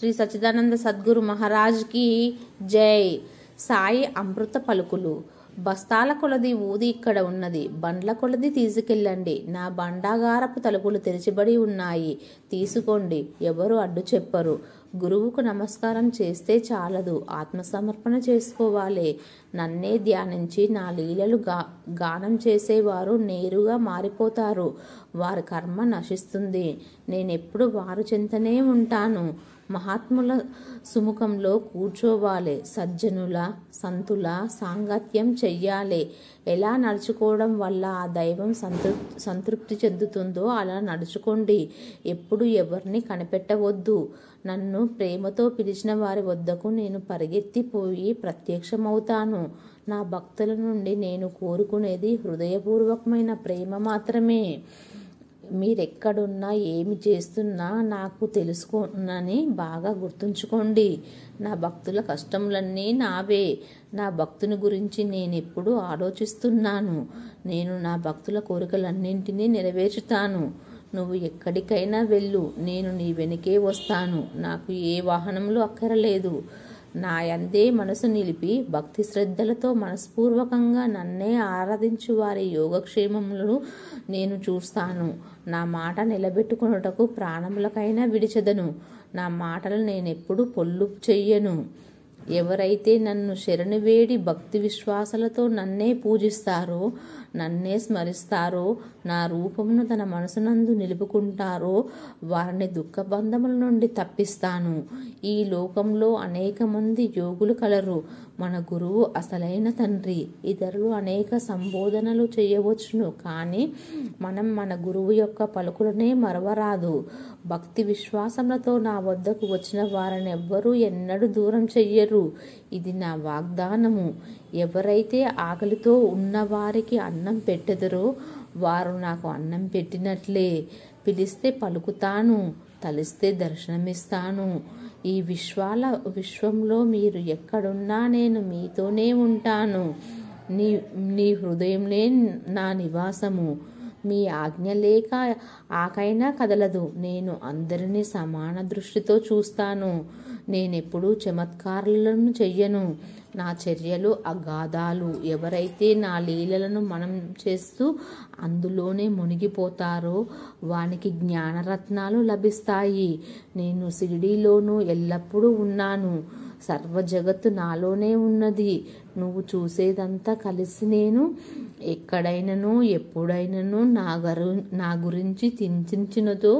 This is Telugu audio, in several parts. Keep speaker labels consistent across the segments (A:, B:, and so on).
A: శ్రీ సచ్చిదానంద సద్గురు మహారాజ్ కి జై. సాయి అమృత పలుకులు. బస్తాల కొలది ఊది ఇక్కడ ఉన్నది, బండ్ల కొలది తీసుకెళ్ళండి. నా బండాగారపు తలుపులు తెరిచిబడి ఉన్నాయి, తీసుకోండి, ఎవరు అడ్డు చెప్పరు. గురువుకు నమస్కారం చేస్తే చాలదు, ఆత్మసమర్పణ చేసుకోవాలి. నన్నే ధ్యానించి నా లీలలు గానం చేసేవారు నేరుగా మారిపోతారు. వారి కర్మ నశిస్తుంది. నేనెప్పుడు వారు చెంతనే ఉంటాను. మహాత్ముల సుముఖంలో కూర్చోవాలి. సజ్జనుల సంతుల సాంగత్యం చెయ్యాలి. ఎలా నడుచుకోవడం వల్ల ఆ దైవం సంతృప్తి చెందుతుందో అలా నడుచుకోండి. ఎప్పుడు ఎవరిని కనిపెట్టవద్దు. నన్ను ప్రేమతో పిలిచిన వారి వద్దకు నేను పరిగెత్తిపోయి ప్రత్యక్షమవుతాను. నా భక్తుల నుండి నేను కోరుకునేది హృదయపూర్వకమైన ప్రేమ మాత్రమే. మీరెక్కడున్నా ఏమి చేస్తున్నా నాకు తెలుసుకోనని బాగా గుర్తుంచుకోండి. నా భక్తుల కష్టములన్నీ నావే. నా భక్తుని గురించి నేనెప్పుడు ఆలోచిస్తున్నాను. నేను నా భక్తుల కోరికలన్నింటినీ నెరవేర్చుతాను. నువ్వు ఎక్కడికైనా వెళ్ళు, నేను నీ వెనుకే వస్తాను. నాకు ఏ వాహనంలో అక్కరలేదు. నా యందే మనసు నిలిపి భక్తి శ్రద్ధలతో మనస్పూర్వకంగా నన్నే ఆరాధించు వారి యోగక్షేమములను నేను చూస్తాను. నా మాట నిలబెట్టుకొనుటకు ప్రాణములకైనా విడిచెదను. నా మాటలు నేనెప్పుడు పొల్లు చెయ్యను. ఎవరైతే నన్ను శరణు వేడి భక్తి విశ్వాసాలతో నన్నే పూజిస్తారో, నన్నే స్మరిస్తారో, నా రూపమును తన మనసునందు నిలుపుకుంటారో వారిని దుఃఖబంధముల నుండి తప్పిస్తాను. ఈ లోకంలో అనేక మంది యోగులు కలరు. మన గురువు అసలైన తండ్రి. ఇతరులు అనేక సంబోధనలు చేయవచ్చును, కానీ మనం మన గురువు యొక్క పలుకులనే మరవరాదు. భక్తి విశ్వాసములతో నా వద్దకు వచ్చిన వారిని ఎవ్వరూ ఎన్నడూ దూరం చెయ్యరు. ఇది నా వాగ్దానము. ఎవరైతే ఆకలితో ఉన్నవారికి అన్నం పెట్టెదరో వారు నాకు అన్నం పెట్టినట్లే. పిలిస్తే పలుకుతాను, తలిస్తే దర్శనమిస్తాను. ఈ విశ్వంలో మీరు ఎక్కడున్నా నేను మీతోనే ఉంటాను. నీ హృదయంలో నా నివాసము. మీ ఆజ్ఞ లేక ఆకైనా కదలదు. నేను అందరినీ సమాన దృష్టితో చూస్తాను. నేనెప్పుడూ చమత్కారాలను చెయ్యను. నా చర్యలు అగాధాలు. ఎవరైతే నా లీలలను మనం చేస్తూ అందులోనే మునిగిపోతారో వానికి జ్ఞానరత్నాలు లభిస్తాయి. నేను షిరిడీలోనూ ఎల్లప్పుడూ ఉన్నాను. సర్వ జగత్తు నాలోనే ఉన్నది. నువ్వు చూసేదంతా కలిసి నేను ఎక్కడైనను ఎప్పుడైనను నా గురించి చింతించినదో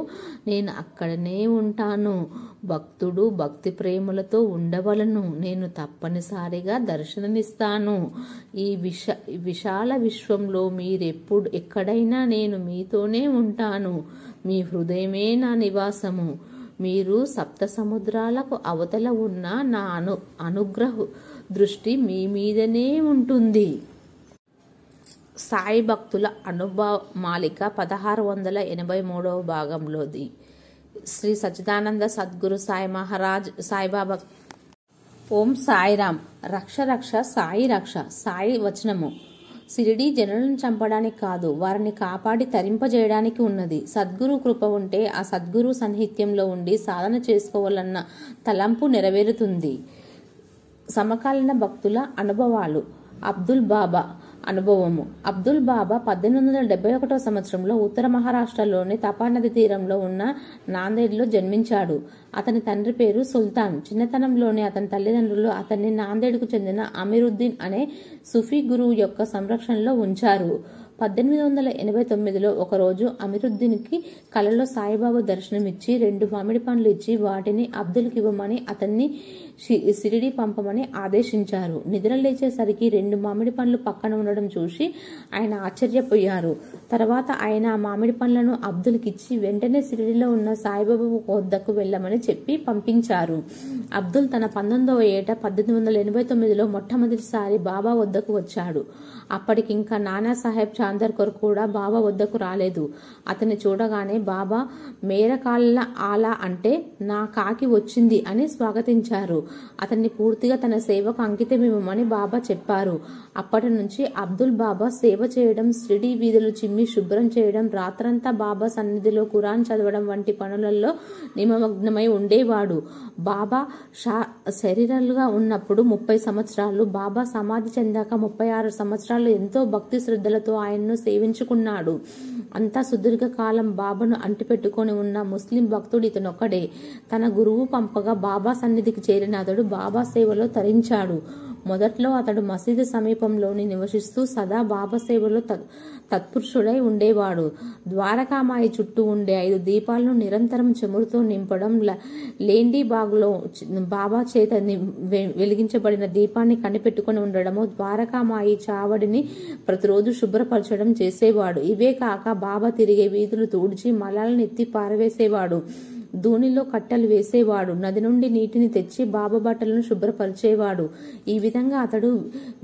A: నేను అక్కడనే ఉంటాను. భక్తుడు భక్తి ప్రేమలతో ఉండవలను. నేను తప్పనిసరిగా దర్శనమిస్తాను. ఈ విశాల విశ్వంలో ఎక్కడైనా నేను మీతోనే ఉంటాను. మీ హృదయమే నా నివాసము. మీరు సప్త సముద్రాలకు అవతల ఉన్న నా అనుగ్రహ దృష్టి మీ మీదనే ఉంటుంది. సాయి భక్తుల అనుభవ మాలిక 1683వ భాగంలోది. శ్రీ సచ్చిదానంద సద్గురు సాయి మహారాజ్ సాయిబాబా. ఓం సాయిరామ్. రక్ష రక్ష సాయి రక్ష. సాయి వచనము. షిరిడీ జనులను చంపడానికి కాదు, వారిని కాపాడి తరింపజేయడానికి ఉన్నది. సద్గురు కృప ఉంటే ఆ సద్గురు సాన్నిధ్యంలో ఉండి సాధన చేసుకోవాలన్న తలంపు నెరవేరుతుంది. సమకాలీన భక్తుల అనుభవాలు. అబ్దుల్ బాబా అనుభవము. అబ్దుల్ బాబా 1871వ సంవత్సరంలో ఉత్తర మహారాష్ట్రలోని తపానది తీరంలో ఉన్న నాందేడ్లో జన్మించాడు. అతని తండ్రి పేరు సుల్తాన్. చిన్నతనంలోనే అతని తల్లిదండ్రులు అతన్ని నాందేడ్కు చెందిన అమీరుద్దీన్ అనే సూఫీ గురువు యొక్క సంరక్షణలో ఉంచారు. 1889లో ఒకరోజు అమీరుద్దీన్కి కలలో సాయిబాబా దర్శనమిచ్చి 2 మామిడి పండ్లు ఇచ్చి వాటిని అబ్దుల్కి ఇవ్వమని అతన్ని షిరిడీ పంపమని ఆదేశించారు. నిద్ర లేచేసరికి 2 మామిడి పండ్లు పక్కన ఉండడం చూసి ఆయన ఆశ్చర్యపోయారు. తర్వాత ఆయన ఆ మామిడి పండ్లను అబ్దుల్కిచ్చి వెంటనే షిరిడీలో ఉన్న సాయిబాబా వద్దకు వెళ్ళమని చెప్పి పంపించారు. అబ్దుల్ తన 19వ ఏట 1889లో మొట్టమొదటిసారి బాబా వద్దకు వచ్చాడు. అప్పటికింకా నానా సాహెబ్ చాంద్ చాందర్కర్ కూడా బాబా వద్దకు రాలేదు. అతన్ని చూడగానే బాబా మేరకాళ్ళ ఆలా అంటే నా కాకి వచ్చింది అని స్వాగతించారు. అతన్ని పూర్తిగా తన సేవకు అంకితమివ్వమని బాబా చెప్పారు. అప్పటి నుంచి అబ్దుల్ బాబా సేవ చేయడం, షిరిడీ వీధులు చిమ్మి శుభ్రం చేయడం, రాత్రంతా బాబా సన్నిధిలో ఖురాన్ చదవడం వంటి పనులలో నిమగ్నమై ఉండేవాడు. బాబా శరీరాలుగా ఉన్నప్పుడు 30 సంవత్సరాలు, బాబా సమాధి చెందాక 36 సంవత్సరాలు ఎంతో భక్తి శ్రద్ధలతో ఆయన్ను సేవించుకున్నాడు. అంతా సుదీర్ఘ కాలం బాబాను అంటిపెట్టుకొని ఉన్న ముస్లిం భక్తుడు ఇతనొక్కడే. తన గురువు పంపగా బాబా సన్నిధికి చేరిన అతడు బాబా సేవలో తరించాడు. మొదట్లో అతడు మసీదు సమీపంలోని నివసిస్తూ సదా బాబా సేవలో తత్పురుషుడై ఉండేవాడు. ద్వారకామాయి చుట్టూ ఉండే 5 దీపాలను నిరంతరం చెమురుతో నింపడం, లేండి బాగ్లో బాబా చేత వెలిగించబడిన దీపాన్ని కనిపెట్టుకుని ఉండడము, ద్వారకామాయి చావడిని ప్రతిరోజు శుభ్రపరచడం చేసేవాడు. ఇవే కాక బాబా తిరిగే వీధులు తూడ్చి మలాలను ఎత్తి పారవేసేవాడు. దూనిలో కట్టెలు వేసేవాడు. నది నుండి నీటిని తెచ్చి బాబా బట్టలను శుభ్రపరిచేవాడు. ఈ విధంగా అతడు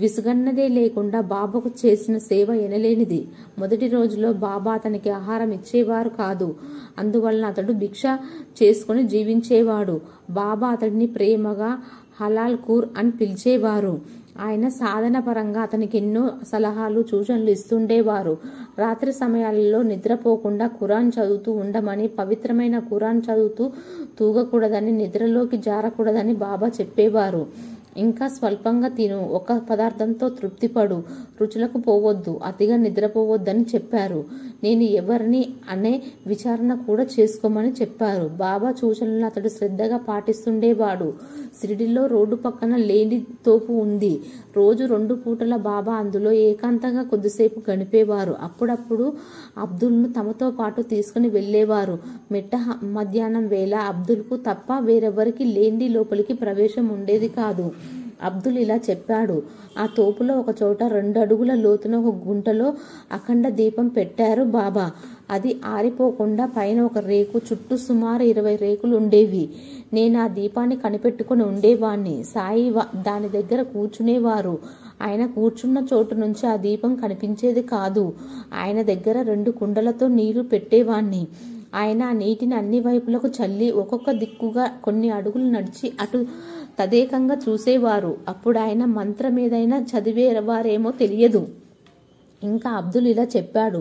A: విసుగన్నదే లేకుండా బాబాకు చేసిన సేవ ఎనలేనిది. మొదటి రోజులో బాబా అతనికి ఆహారం ఇచ్చేవారు కాదు. అందువలన అతడు భిక్ష చేసుకుని జీవించేవాడు. బాబా అతడిని ప్రేమగా హలాల్ కూర్ అని పిలిచేవారు. ఆయన సాధన పరంగా అతనికి ఎన్నో సలహాలు, సూచనలు ఇస్తుండేవారు. రాత్రి సమయాలలో నిద్రపోకుండా ఖురాన్ చదువుతూ ఉండమని, పవిత్రమైన ఖురాన్ చదువుతూ తూగకూడదని, నిద్రలోకి జారకూడదని బాబా చెప్పేవారు. ఇంకా స్వల్పంగా తిను, ఒక పదార్థంతో తృప్తిపడు, రుచులకు పోవద్దు, అతిగా నిద్రపోవద్దని చెప్పారు. నేను ఎవరిని అనే విచారణ కూడా చేసుకోమని చెప్పారు. బాబా సూచనలను అతడు శ్రద్ధగా పాటిస్తుండేవాడు. షిరిడీలో రోడ్డు పక్కన లేని తోపు ఉంది. రోజు 2 పూటల బాబా అందులో ఏకాంతంగా కొద్దిసేపు గడిపేవారు. అప్పుడప్పుడు అబ్దుల్ను తమతో పాటు తీసుకుని వెళ్లేవారు. మిట్ట మధ్యాహ్నం వేళ అబ్దుల్కు తప్ప వేరెవరికి లేండి లోపలికి ప్రవేశం ఉండేది కాదు. అబ్దుల్ ఇలా చెప్పాడు. ఆ తోపులో ఒక చోట 2 అడుగుల లోతున ఒక గుంటలో అఖండ దీపం పెట్టారు బాబా. అది ఆరిపోకుండా పైన ఒక రేకు, చుట్టూ సుమారు 20 రేకులు ఉండేవి. నేను ఆ దీపాన్ని కనిపెట్టుకుని ఉండేవాణ్ణి. సాయి దాని దగ్గర కూర్చునేవారు. ఆయన కూర్చున్న చోటు నుంచి ఆ దీపం కనిపించేది కాదు. ఆయన దగ్గర 2 కుండలతో నీరు పెట్టేవాణ్ణి. ఆయన ఆ నీటిని అన్ని వైపులకు చల్లి ఒక్కొక్క దిక్కుగా కొన్ని అడుగులు నడిచి అటు తదేకంగా చూసేవారు. అప్పుడు ఆయన మంత్రం ఏదైనా చదివేవారేమో తెలియదు. ఇంకా అబ్దుల్ ఇలా చెప్పాడు.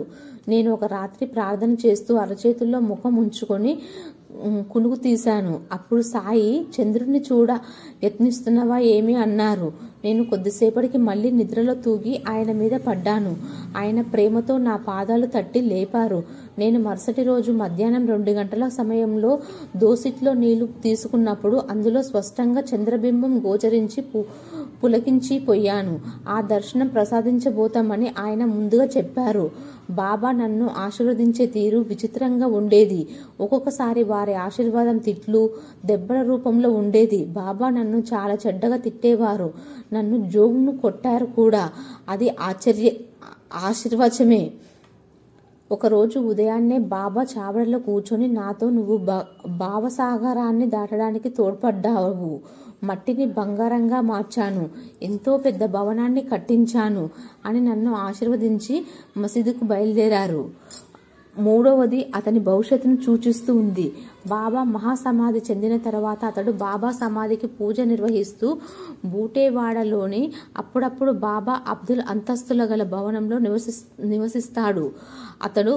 A: నేను ఒక రాత్రి ప్రార్థన చేస్తూ అరచేతుల్లో ముఖం ఉంచుకొని కునుకు తీశాను. అప్పుడు సాయి చంద్రుడిని చూడ యత్నిస్తున్నావా ఏమి అన్నారు. నేను కొద్దిసేపటికి మళ్ళీ నిద్రలో తూగి ఆయన మీద పడ్డాను. ఆయన ప్రేమతో నా పాదాలు తట్టి లేపారు. నేను మరుసటి రోజు మధ్యాహ్నం 2 గంటల సమయంలో దోసిట్లో నీళ్లు తీసుకున్నప్పుడు అందులో స్పష్టంగా చంద్రబింబం గోచరించి పులకించిపోయాను. ఆ దర్శనం ప్రసాదించబోతామని ఆయన ముందుగా చెప్పారు. బాబా నన్ను ఆశీర్వదించే తీరు విచిత్రంగా ఉండేది. ఒక్కొక్కసారి వారి ఆశీర్వాదం తిట్లు, దెబ్బల రూపంలో ఉండేది. బాబా నన్ను చాలా చెడ్డగా తిట్టేవారు. నన్ను జోగును కొట్టారు కూడా. అది ఆశీర్వచమే. ఒకరోజు ఉదయాన్నే బాబా చావడిలో కూర్చొని నాతో, నువ్వు భావసాగరాన్ని దాటడానికి తోడ్పడ్డావు. మట్టిని బంగారంగా మార్చాను, ఎంతో పెద్ద భవనాన్ని కట్టించాను అని నన్ను ఆశీర్వదించి మసీదుకు బయలుదేరారు. 3వది అతని భవిష్యత్తును సూచిస్తూ ఉంది. బాబా మహాసమాధి చెందిన తర్వాత అతడు బాబా సమాధికి పూజ నిర్వహిస్తూ బూటేవాడలోని అప్పుడప్పుడు బాబా అబ్దుల్ అంతస్తుల గల భవనంలో నివసిస్తాడు. అతడు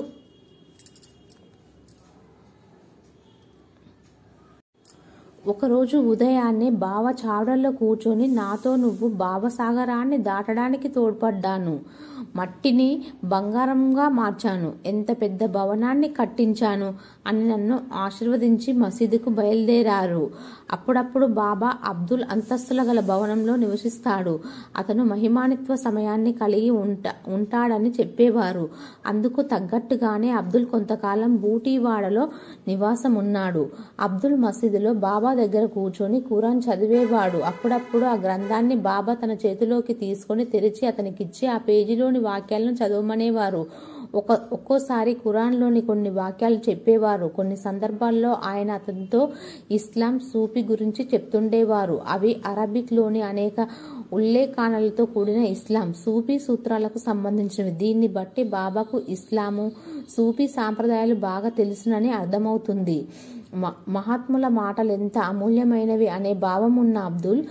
A: ఒకరోజు ఉదయాన్నే బావ చావడల్లో కూర్చొని నాతో, నువ్వు భావసాగరాన్ని దాటడానికి తోడ్పడ్డాను, మట్టిని బంగారంగా మార్చాను, ఎంత పెద్ద భవనాన్ని కట్టించాను అని నన్ను ఆశీర్వదించి మసీదుకు బయలుదేరారు. అప్పుడప్పుడు బాబా అబ్దుల్ అంతస్తుల గల భవనంలో నివసిస్తాడు. అతను మహిమానిత్వ సమయాన్ని కలిగి ఉంటాడని చెప్పేవారు. అందుకు తగ్గట్టుగానే అబ్దుల్ కొంతకాలం బూటీవాడలో నివాసం ఉన్నాడు. అబ్దుల్ మసీదులో బాబా దగ్గర కూర్చొని ఖురాన్ చదివేవాడు. అప్పుడప్పుడు ఆ గ్రంథాన్ని బాబా తన చేతిలోకి తీసుకొని తెరిచి అతనికిచ్చి ఆ పేజీలోని వాక్యాలను చదవమనేవారు. ఒక్కోసారి ఖురాన్లోని కొన్ని వాక్యాలు చెప్పేవారు. కొన్ని సందర్భాల్లో ఆయన అతనితో ఇస్లాం, సూఫీ గురించి చెప్తుండేవారు. అవి అరబిక్లోని అనేక ఉల్లేఖనాలతో కూడిన ఇస్లాం, సూఫీ సూత్రాలకు సంబంధించినవి. దీన్ని బట్టి బాబాకు ఇస్లాము, సూఫీ సాంప్రదాయాలు బాగా తెలుసునని అర్థమవుతుంది. మహాత్ముల మాటలు ఎంత అమూల్యమైనవి అనే భావం ఉన్న అబ్దుల్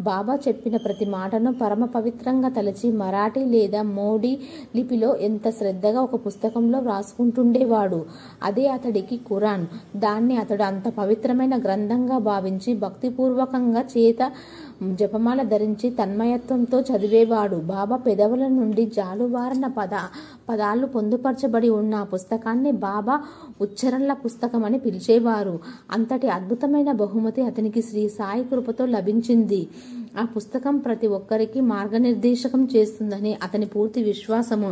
A: బాబా చెప్పిన ప్రతి మాటను పరమ పవిత్రంగా తలచి మరాఠీ లేదా మోడీ లిపిలో ఎంత శ్రద్ధగా ఒక పుస్తకంలో వ్రాసుకుంటుండేవాడు. అదే అతడికి ఖురాన్. దాన్ని అతడు అంత పవిత్రమైన గ్రంథంగా భావించి భక్తిపూర్వకంగా చేత జపమాల ధరించి తన్మయత్వంతో చదివేవాడు. బాబా పెదవుల నుండి జాలువారన పదాలు పొందుపరచబడి ఉన్న ఆ పుస్తకాన్ని బాబా ఉచ్చరణల పుస్తకం అని పిలిచేవారు. అంతటి అద్భుతమైన బహుమతి అతనికి శ్రీ సాయి కృపతో లభించింది. ఆ పుస్తకం ప్రతి ఒక్కరికి మార్గనిర్దేశకం చేస్తుందని అతని పూర్తి విశ్వాసము.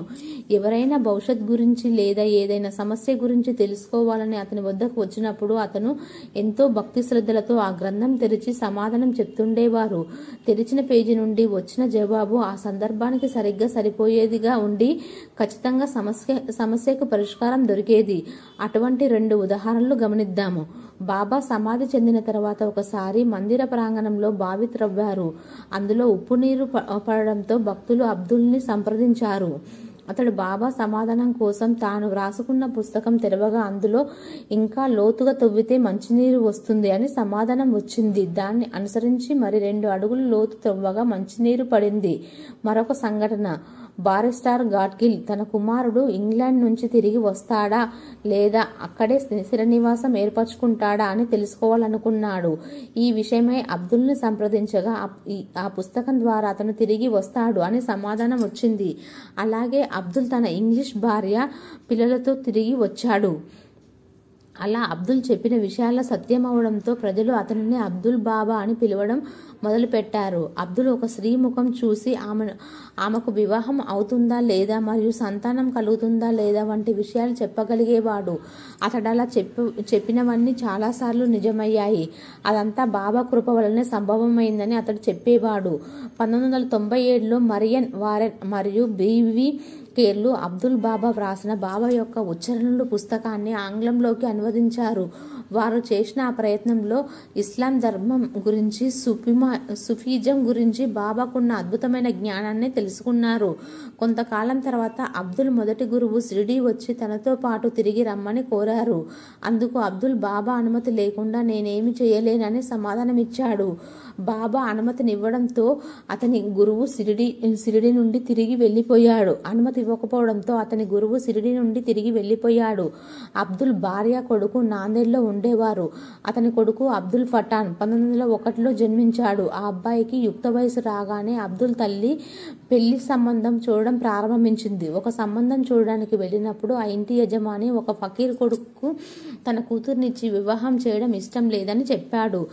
A: ఎవరైనా భవిష్యత్ గురించి లేదా ఏదైనా సమస్య గురించి తెలుసుకోవాలని అతని వద్దకు వచ్చినప్పుడు అతను ఎంతో భక్తి శ్రద్ధలతో ఆ గ్రంథం తెరిచి సమాధానం చెప్తుండేవారు. తెరిచిన పేజీ నుండి వచ్చిన జవాబు ఆ సందర్భానికి సరిగ్గా సరిపోయేదిగా ఉండి ఖచ్చితంగా సమస్యకు పరిష్కారం దొరికేది. అటువంటి 2 ఉదాహరణలు గమనిద్దాము. బాబా సమాధి చెందిన తర్వాత ఒకసారి మందిర ప్రాంగణంలో బావి త్రవ్వారు. అందులో ఉప్పు నీరు పడడంతో భక్తులు అబ్దుల్ని సంప్రదించారు. అతడు బాబా సమాధానం కోసం తాను వ్రాసుకున్న పుస్తకం తెరవగా అందులో ఇంకా లోతుగా తవ్వితే మంచినీరు వస్తుంది అని సమాధానం వచ్చింది. దాన్ని అనుసరించి మరి 2 అడుగులు లోతు తవ్వగా మంచినీరు పడింది. మరొక సంఘటన, బారిస్టర్ గాడ్గిల్ తన కుమారుడు ఇంగ్లాండ్ నుంచి తిరిగి వస్తాడా లేదా అక్కడే స్థిరనివాసం ఏర్పరచుకుంటాడా అని తెలుసుకోవాలనుకున్నాడు. ఈ విషయమై అబ్దుల్ని సంప్రదించగా ఆ పుస్తకం ద్వారా అతను తిరిగి వస్తాడు అని సమాధానం వచ్చింది. అలాగే అబ్దుల్ తన ఇంగ్లీష్ భార్య, పిల్లలతో తిరిగి వచ్చాడు. అలా అబ్దుల్ చెప్పిన విషయాల సత్యం అవడంతో ప్రజలు అతనిని అబ్దుల్ బాబా అని పిలవడం మొదలుపెట్టారు. అబ్దుల్ ఒక స్త్రీ ముఖం చూసి ఆమెకు వివాహం అవుతుందా లేదా మరియు సంతానం కలుగుతుందా లేదా వంటి విషయాలు చెప్పగలిగేవాడు. అతడు అలా చెప్పినవన్నీ చాలాసార్లు నిజమయ్యాయి. అదంతా బాబా కృప వలనే సంభవమైందని అతడు చెప్పేవాడు. 1997లో మరియన్ వారెన్ మరియు బివి కేర్లు అబ్దుల్ బాబా వ్రాసిన బాబా యొక్క ఉచ్చరణలు పుస్తకాన్ని ఆంగ్లంలోకి అనువదించారు. వారు చేసిన ఆ ప్రయత్నంలో ఇస్లాం ధర్మం గురించి, సుఫీజం గురించి బాబాకున్న అద్భుతమైన జ్ఞానాన్ని తెలుసుకున్నారు. కొంతకాలం తర్వాత అబ్దుల్ మొదటి గురువు షిరిడీ వచ్చి తనతో పాటు తిరిగి రమ్మని కోరారు. అందుకు అబ్దుల్ బాబా అనుమతి లేకుండా నేనేమి చేయలేనని సమాధానమిచ్చాడు. బాబా అనుమతినివ్వడంతో అతని గురువు షిరిడీ నుండి తిరిగి వెళ్లిపోయాడు. అనుమతి ఇవ్వకపోవడంతో అతని గురువు షిరిడీ నుండి తిరిగి వెళ్లిపోయాడు. అబ్దుల్ భార్య, కొడుకు నాందేడ్లో ఉండేవారు. అతని కొడుకు అబ్దుల్ పఠాన్ 1901లో జన్మించాడు. ఆ అబ్బాయికి యుక్త వయసు రాగానే అబ్దుల్ తల్లి పెళ్లి సంబంధం చూడడం ప్రారంభించింది. ఒక సంబంధం చూడడానికి వెళ్ళినప్పుడు ఆ ఇంటి యజమాని ఒక ఫకీర్ కొడుకు తన కూతుర్నిచ్చి వివాహం చేయడం ఇష్టం లేదని చెప్పాడు.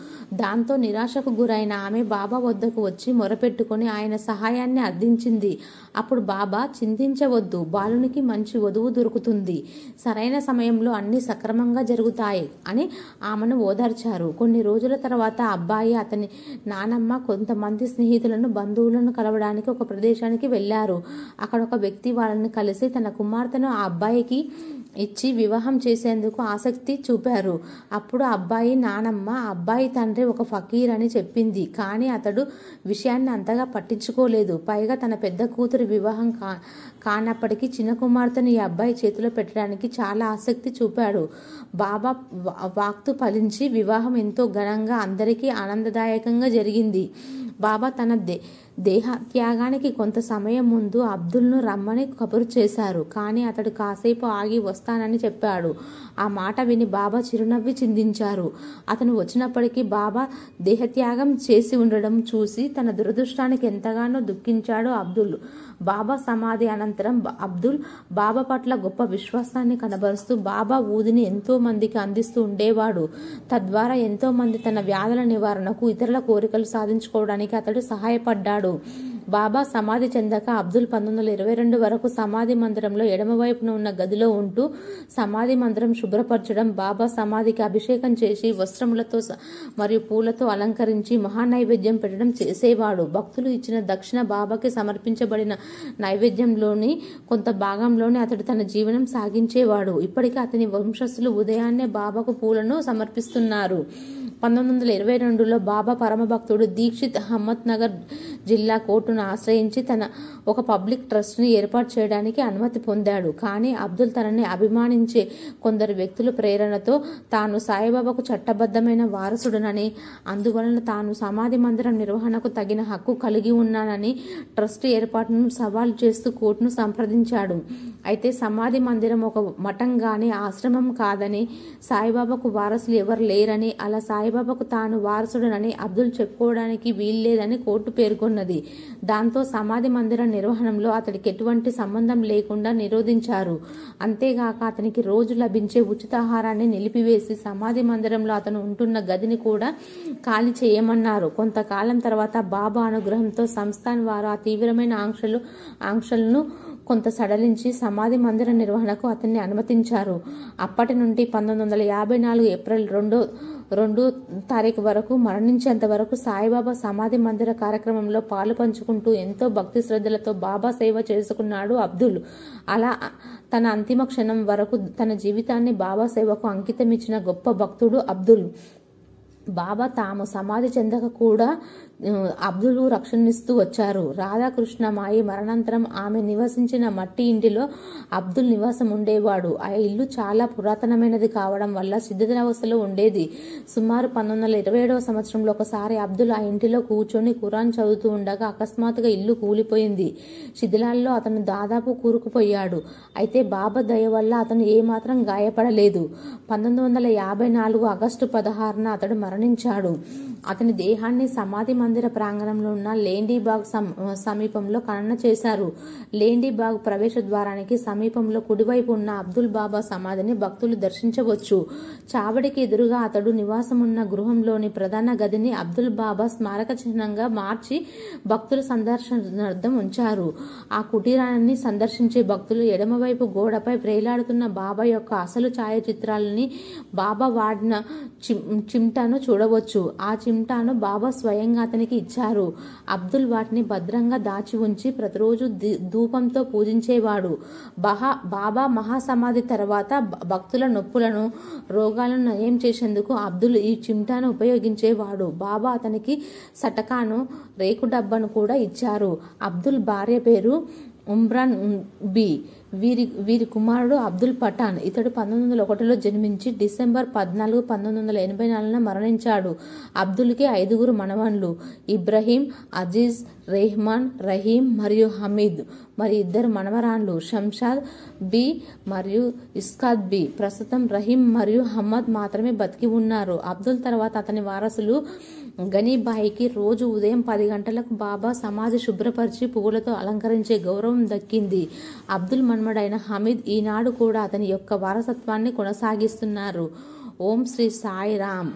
A: దాంతో నిరాశకు గురైన ఆమె బాబా వద్దకు వచ్చి మొరపెట్టుకుని ఆయన సహాయాన్ని అర్థించింది. అప్పుడు బాబా, చింతించవద్దు, బాలునికి మంచి వధువు దొరుకుతుంది, సరైన సమయంలో అన్ని సక్రమంగా జరుగుతాయి అని ఆమెను ఓదార్చారు. కొన్ని రోజుల తర్వాత అబ్బాయి, అతని నానమ్మ కొంతమంది స్నేహితులను, బంధువులను కలవడానికి ఒక ప్రదేశానికి వెళ్లారు. అక్కడ ఒక వ్యక్తి వాళ్ళని కలిసి తన కుమార్తెను ఆ అబ్బాయికి ఇచ్చి వివాహం చేసేందుకు ఆసక్తి చూపారు. అప్పుడు అబ్బాయి నానమ్మ అబ్బాయి తండ్రి ఒక ఫకీర్ అని చెప్పింది. కానీ అతడు విషయాన్ని అంతగా పట్టించుకోలేదు. పైగా తన పెద్ద కూతురు వివాహం కానప్పటికీ చిన్న కుమార్తెను ఈ అబ్బాయి చేతిలో పెట్టడానికి చాలా ఆసక్తి చూపాడు. బాబా వాక్తు ఫలించి వివాహం ఎంతో ఘనంగా అందరికీ ఆనందదాయకంగా జరిగింది. బాబా తన దేహత్యాగానికి కొంత సమయం ముందు అబ్దుల్ను రమ్మని కబురు చేశారు. కానీ అతడు కాసేపు ఆగి వస్తానని చెప్పాడు. ఆ మాట విని బాబా చిరునవ్వి చిందించారు. అతను వచ్చినప్పటికీ బాబా దేహత్యాగం చేసి ఉండడం చూసి తన దురదృష్టానికి ఎంతగానో దుఃఖించాడు అబ్దుల్. బాబా సమాధి అనంతరం అబ్దుల్ బాబా పట్ల గొప్ప విశ్వాసాన్ని కనబరుస్తూ బాబా ఊదిని ఎంతో మందికి అందిస్తూ ఉండేవాడు. తద్వారా ఎంతో మంది తన వ్యాధుల నివారణకు, ఇతరుల కోరికలు సాధించుకోవడానికి అతడు సహాయపడ్డాడు. బాబా సమాధి చెందాక అబ్దుల్ 1922 వరకు సమాధి మందిరంలో ఎడమవైపున ఉన్న గదిలో ఉంటూ సమాధి మందిరం శుభ్రపరచడం, బాబా సమాధికి అభిషేకం చేసి వస్త్రములతో మరియు పూలతో అలంకరించి మహానైవేద్యం పెట్టడం చేసేవాడు. భక్తులు ఇచ్చిన దక్షిణ బాబాకి సమర్పించబడిన నైవేద్యంలోని కొంత భాగంలోనే అతడు తన జీవనం సాగించేవాడు. ఇప్పటికీ అతని వంశస్థులు ఉదయాన్నే బాబాకు పూలను సమర్పిస్తున్నారు. 1922లో బాబా పరమభక్తుడు దీక్షిత్ అహ్మద్నగర్ జిల్లా కోర్టును ఆశ్రయించి ఒక పబ్లిక్ ట్రస్ట్ని ఏర్పాటు చేయడానికి అనుమతి పొందాడు. కానీ అబ్దుల్ తనని అభిమానించే కొందరు వ్యక్తుల ప్రేరణతో తాను సాయిబాబాకు చట్టబద్ధమైన వారసుడునని, అందువలన తాను సమాధి మందిరం నిర్వహణకు తగిన హక్కు కలిగి ఉన్నానని ట్రస్ట్ ఏర్పాటును సవాల్ చేస్తూ కోర్టును సంప్రదించాడు. అయితే సమాధి మందిరం ఒక మఠం గాని ఆశ్రమం కాదని, సాయిబాబాకు వారసులు ఎవరు లేరని, అలా సాయిబాబాకు తాను వారసుడనని అబ్దుల్ చెప్పుకోవడానికి వీల్లేదని కోర్టు పేర్కొన్నది. దాంతో సమాధి మందిర నిర్వహణలో అతడికి ఎటువంటి సంబంధం లేకుండా నిరోధించారు. అంతేగాక అతనికి రోజు లభించే ఉచిత ఆహారాన్ని నిలిపివేసి సమాధి మందిరంలో అతను ఉంటున్న గదిని కూడా ఖాళీ చేయమన్నారు. కొంతకాలం తర్వాత బాబా అనుగ్రహంతో సంస్థాన్ వారు ఆ తీవ్రమైన ఆంక్షలను కొంత సడలించి సమాధి మందిర నిర్వహణకు అతన్ని అనుమతించారు. అప్పటి నుండి 1954 ఏప్రిల్ 2 వరకు మరణించేంత వరకు సాయిబాబా సమాధి మందిర కార్యక్రమంలో పాలు పంచుకుంటూ ఎంతో భక్తి శ్రద్ధలతో బాబా సేవ చేసుకున్నాడు అబ్దుల్. అలా తన అంతిమ క్షణం వరకు తన జీవితాన్ని బాబా సేవకు అంకితమిచ్చిన గొప్ప భక్తుడు అబ్దుల్. బాబా తాము సమాధి చెందక కూడా అబ్దుల్ రక్షణిస్తూ వచ్చారు. రాధాకృష్ణమాయి మరణాంతరం ఆమె నివసించిన మట్టి ఇంటిలో అబ్దుల్ నివాసం ఉండేవాడు. ఆ ఇల్లు చాలా పురాతనమైనది కావడం వల్ల శిథిలావస్థలో ఉండేది. సుమారు 1927వ సంవత్సరంలో ఒకసారి అబ్దుల్ ఆ ఇంటిలో కూర్చొని ఖురాన్ చదువుతూ ఉండగా అకస్మాత్తుగా ఇల్లు కూలిపోయింది. శిథిలాల్లో అతను దాదాపు కూరుకుపోయాడు. అయితే బాబా దయ వల్ల అతను ఏమాత్రం గాయపడలేదు. 1954 ఆగస్టు 16న అతడు మరణించాడు. అతని దేహాన్ని సమాధి మందిర ప్రాంగణంలో ఉన్న లేండీబాగ్ సమీపంలో ఖనన చేశారు. లేండీబాగ్ ప్రవేశ ద్వారానికి సమీపంలో కుడివైపు ఉన్న అబ్దుల్ బాబా సమాధిని భక్తులు దర్శించవచ్చు. చావడికి ఎదురుగా అతడు నివాసమున్న గృహంలోని ప్రధాన గదిని అబ్దుల్ బాబా స్మారక చిహ్నంగా మార్చి భక్తుల సందర్శనార్థం ఉంచారు. ఆ కుటీరాన్ని సందర్శించే భక్తులు ఎడమవైపు గోడపై వ్రేలాడుతున్న బాబా యొక్క అసలు ఛాయాచిత్రాలని, బాబా వాడిన చిమ్టాను చూడవచ్చు. ఆ చిమ్టాను బాబా స్వయంగా అతనికి ఇచ్చారు. అబ్దుల్ వాటిని భద్రంగా దాచి ఉంచి ప్రతిరోజు ధూపంతో పూజించేవాడు. బాబా మహాసమాధి తర్వాత భక్తుల నొప్పులను, రోగాలను నయం చేసేందుకు అబ్దుల్ ఈ చిమ్టాను ఉపయోగించేవాడు. బాబా అతనికి సటకాను, రేకు డబ్బాను కూడా ఇచ్చారు. అబ్దుల్ భార్య పేరు ఉమ్రాన్ బి. వీరి కుమారుడు అబ్దుల్ పఠాన్. ఇతడు 1901లో జన్మించి డిసెంబర్ 14, 1984న మరణించాడు. అబ్దుల్కి 5 మనవన్లు: ఇబ్రహీం, అజీజ్, రెహమాన్, రహీం మరియు హమీద్. మరి 2 మనవరాన్లు: షంషాద్ బి మరియు ఇస్కాత్ బి. ప్రస్తుతం రహీం మరియు హమ్మద్ మాత్రమే బతికి ఉన్నారు. అబ్దుల్ తర్వాత అతని వారసులు గనీబాయికి రోజు ఉదయం 10 గంటలకు బాబా సమాధి శుభ్రపరిచి పువ్వులతో అలంకరించే గౌరవం దక్కింది. అబ్దుల్ మన్మడైన హమీద్ ఈనాడు కూడా అతని యొక్క వారసత్వాన్ని కొనసాగిస్తున్నారు. ఓం శ్రీ సాయిరామ్.